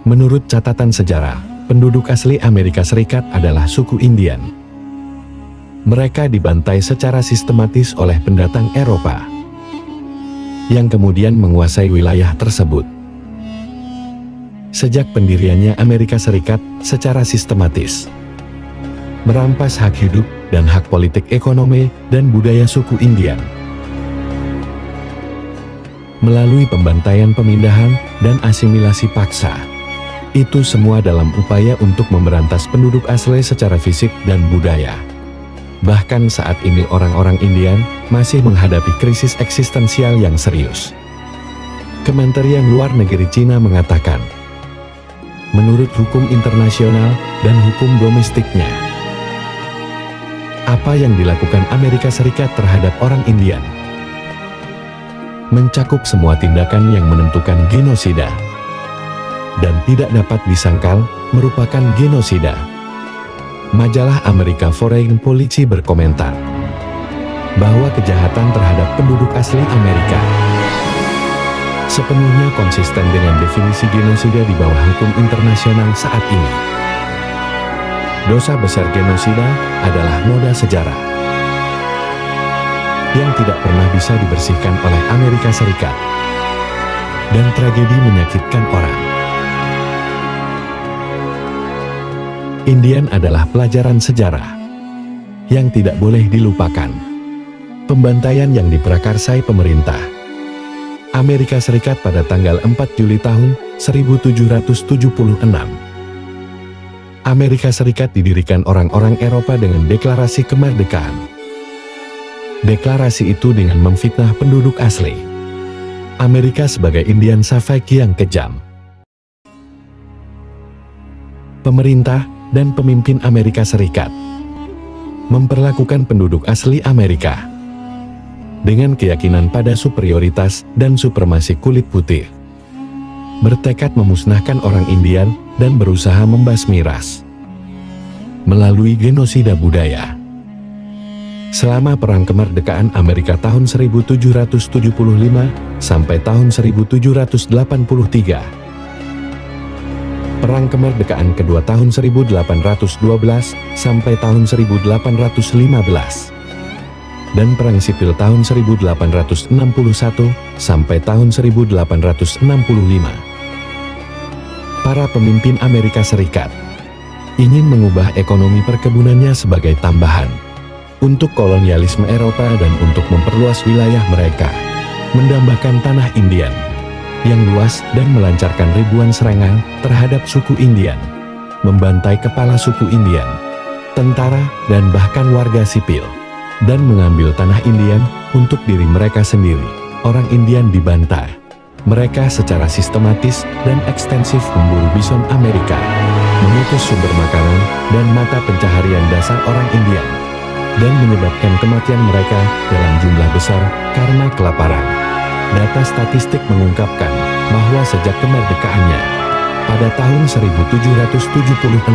Menurut catatan sejarah, penduduk asli Amerika Serikat adalah suku Indian. Mereka dibantai secara sistematis oleh pendatang Eropa, yang kemudian menguasai wilayah tersebut. Sejak pendiriannya Amerika Serikat secara sistematis merampas hak hidup dan hak politik, ekonomi, dan budaya suku Indian. Melalui pembantaian, pemindahan, dan asimilasi paksa. Itu semua dalam upaya untuk memberantas penduduk asli secara fisik dan budaya. Bahkan saat ini orang-orang Indian masih menghadapi krisis eksistensial yang serius. Kementerian Luar Negeri Cina mengatakan, menurut hukum internasional dan hukum domestiknya, apa yang dilakukan Amerika Serikat terhadap orang Indian mencakup semua tindakan yang menentukan genosida dan tidak dapat disangkal merupakan genosida. Majalah Amerika Foreign Policy berkomentar bahwa kejahatan terhadap penduduk asli Amerika sepenuhnya konsisten dengan definisi genosida di bawah hukum internasional saat ini. Dosa besar genosida adalah noda sejarah yang tidak pernah bisa dibersihkan oleh Amerika Serikat, dan tragedi menyakitkan orang. Indian adalah pelajaran sejarah yang tidak boleh dilupakan. Pembantaian yang diprakarsai pemerintah Amerika Serikat pada tanggal 4 Juli tahun 1776. Amerika Serikat didirikan orang-orang Eropa dengan deklarasi kemerdekaan. Deklarasi itu dengan memfitnah penduduk asli Amerika sebagai Indian Savage yang kejam. Pemerintah dan pemimpin Amerika Serikat memperlakukan penduduk asli Amerika dengan keyakinan pada superioritas dan supremasi kulit putih, bertekad memusnahkan orang Indian dan berusaha membasmi ras melalui genosida budaya. Selama Perang Kemerdekaan Amerika tahun 1775 sampai tahun 1783, Perang Kemerdekaan Kedua tahun 1812 sampai tahun 1815, dan Perang Sipil tahun 1861 sampai tahun 1865. Para pemimpin Amerika Serikat ingin mengubah ekonomi perkebunannya sebagai tambahan untuk kolonialisme Eropa dan untuk memperluas wilayah mereka, mendambakan tanah Indian yang luas dan melancarkan ribuan serangan terhadap suku Indian, membantai kepala suku Indian, tentara, dan bahkan warga sipil, dan mengambil tanah Indian untuk diri mereka sendiri. Orang Indian dibantai. Mereka secara sistematis dan ekstensif memburu bison Amerika, memutus sumber makanan dan mata pencaharian dasar orang Indian, dan menyebabkan kematian mereka dalam jumlah besar karena kelaparan. Data statistik mengungkapkan bahwa sejak kemerdekaannya pada tahun 1776,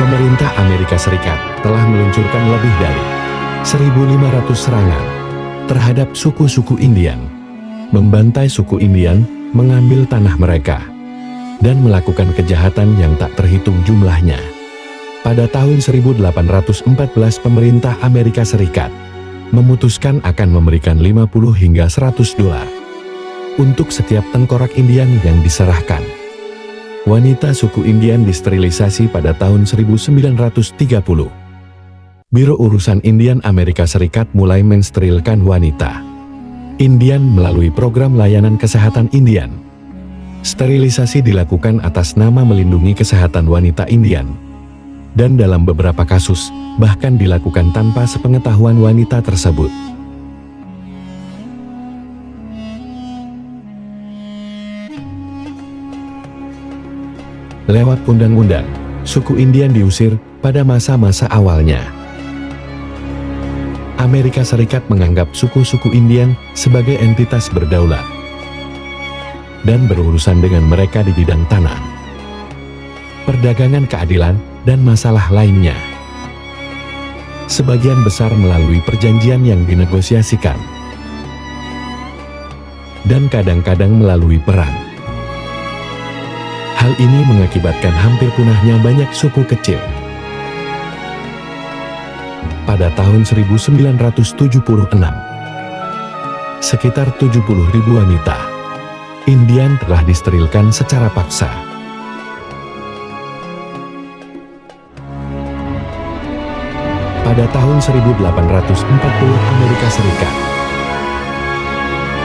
pemerintah Amerika Serikat telah meluncurkan lebih dari 1.500 serangan terhadap suku-suku Indian, membantai suku Indian, mengambil tanah mereka, dan melakukan kejahatan yang tak terhitung jumlahnya. Pada tahun 1814, pemerintah Amerika Serikat memutuskan akan memberikan 50 hingga 100 dolar untuk setiap tengkorak Indian yang diserahkan. Wanita suku Indian disterilisasi pada tahun 1930. Biro Urusan Indian Amerika Serikat mulai mensterilkan wanita Indian melalui program layanan kesehatan Indian. Sterilisasi dilakukan atas nama melindungi kesehatan wanita Indian, dan dalam beberapa kasus bahkan dilakukan tanpa sepengetahuan wanita tersebut. Lewat undang-undang, suku Indian diusir pada masa-masa awalnya. Amerika Serikat menganggap suku-suku Indian sebagai entitas berdaulat dan berurusan dengan mereka di bidang tanah, perdagangan, keadilan, dan masalah lainnya. Sebagian besar melalui perjanjian yang dinegosiasikan. dan kadang-kadang melalui perang. Hal ini mengakibatkan hampir punahnya banyak suku kecil. Pada tahun 1976, sekitar 70.000 wanita Indian telah disterilkan secara paksa. Pada tahun 1840, Amerika Serikat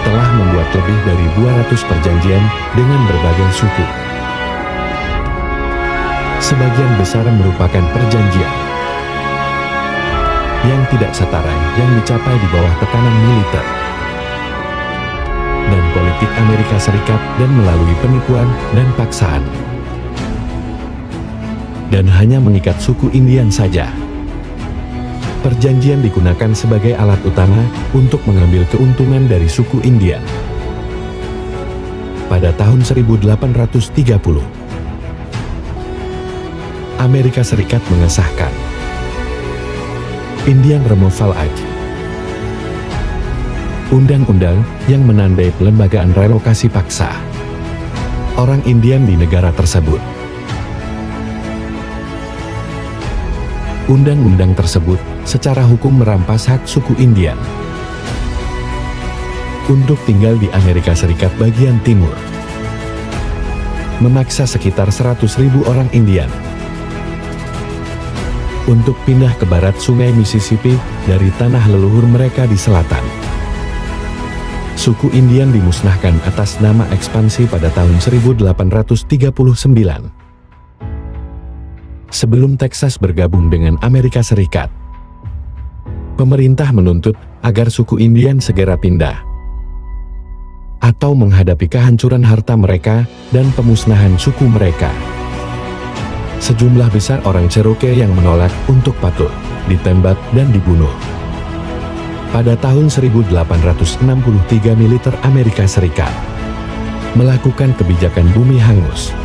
telah membuat lebih dari 200 perjanjian dengan berbagai suku. Sebagian besar merupakan perjanjian yang tidak setara yang dicapai di bawah tekanan militer dan politik Amerika Serikat dan melalui penipuan dan paksaan. Dan hanya mengikat suku Indian saja. Perjanjian digunakan sebagai alat utama untuk mengambil keuntungan dari suku Indian. Pada tahun 1830, Amerika Serikat mengesahkan Indian Removal Act, undang-undang yang menandai pelembagaan relokasi paksa orang Indian di negara tersebut. Undang-undang tersebut secara hukum merampas hak suku Indian untuk tinggal di Amerika Serikat bagian timur, memaksa sekitar 100.000 orang Indian untuk pindah ke barat Sungai Mississippi dari tanah leluhur mereka di selatan. Suku Indian dimusnahkan atas nama ekspansi pada tahun 1839. Sebelum Texas bergabung dengan Amerika Serikat, pemerintah menuntut agar suku Indian segera pindah atau menghadapi kehancuran harta mereka dan pemusnahan suku mereka. Sejumlah besar orang Cherokee yang menolak untuk patuh ditembak dan dibunuh. Pada tahun 1863, militer Amerika Serikat melakukan kebijakan bumi hangus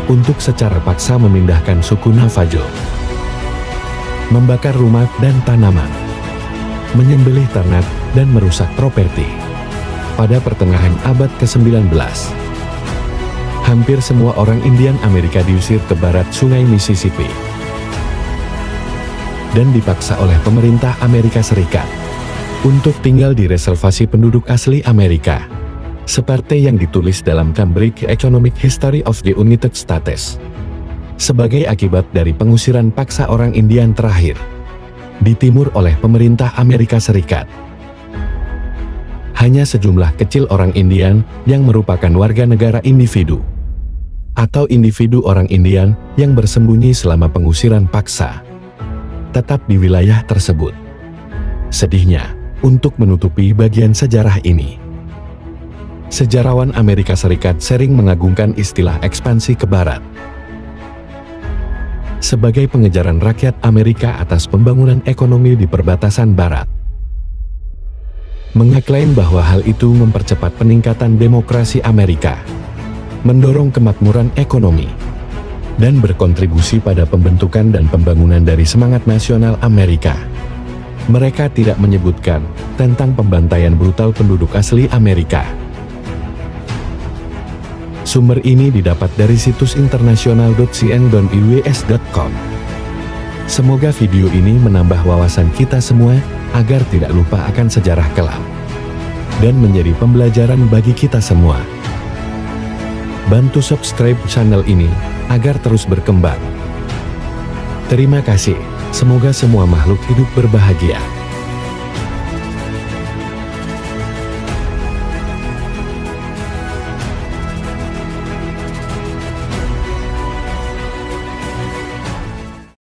untuk secara paksa memindahkan suku Navajo, membakar rumah dan tanaman, menyembelih ternak, dan merusak properti. Pada pertengahan abad ke-19, hampir semua orang Indian Amerika diusir ke barat Sungai Mississippi dan dipaksa oleh pemerintah Amerika Serikat untuk tinggal di reservasi penduduk asli Amerika, seperti yang ditulis dalam Cambridge Economic History of the United States. Sebagai akibat dari pengusiran paksa orang Indian terakhir di timur oleh pemerintah Amerika Serikat, hanya sejumlah kecil orang Indian yang merupakan warga negara individu atau individu orang Indian yang bersembunyi selama pengusiran paksa tetap di wilayah tersebut. Sedihnya, untuk menutupi bagian sejarah ini, sejarawan Amerika Serikat sering mengagungkan istilah ekspansi ke barat sebagai pengejaran rakyat Amerika atas pembangunan ekonomi di perbatasan barat. Mengaklaim bahwa hal itu mempercepat peningkatan demokrasi Amerika, mendorong kemakmuran ekonomi, dan berkontribusi pada pembentukan dan pembangunan dari semangat nasional Amerika. Mereka tidak menyebutkan tentang pembantaian brutal penduduk asli Amerika. Sumber ini didapat dari situs international.cn.us.com. Semoga video ini menambah wawasan kita semua agar tidak lupa akan sejarah kelam dan menjadi pembelajaran bagi kita semua. Bantu subscribe channel ini agar terus berkembang. Terima kasih. Semoga semua makhluk hidup berbahagia.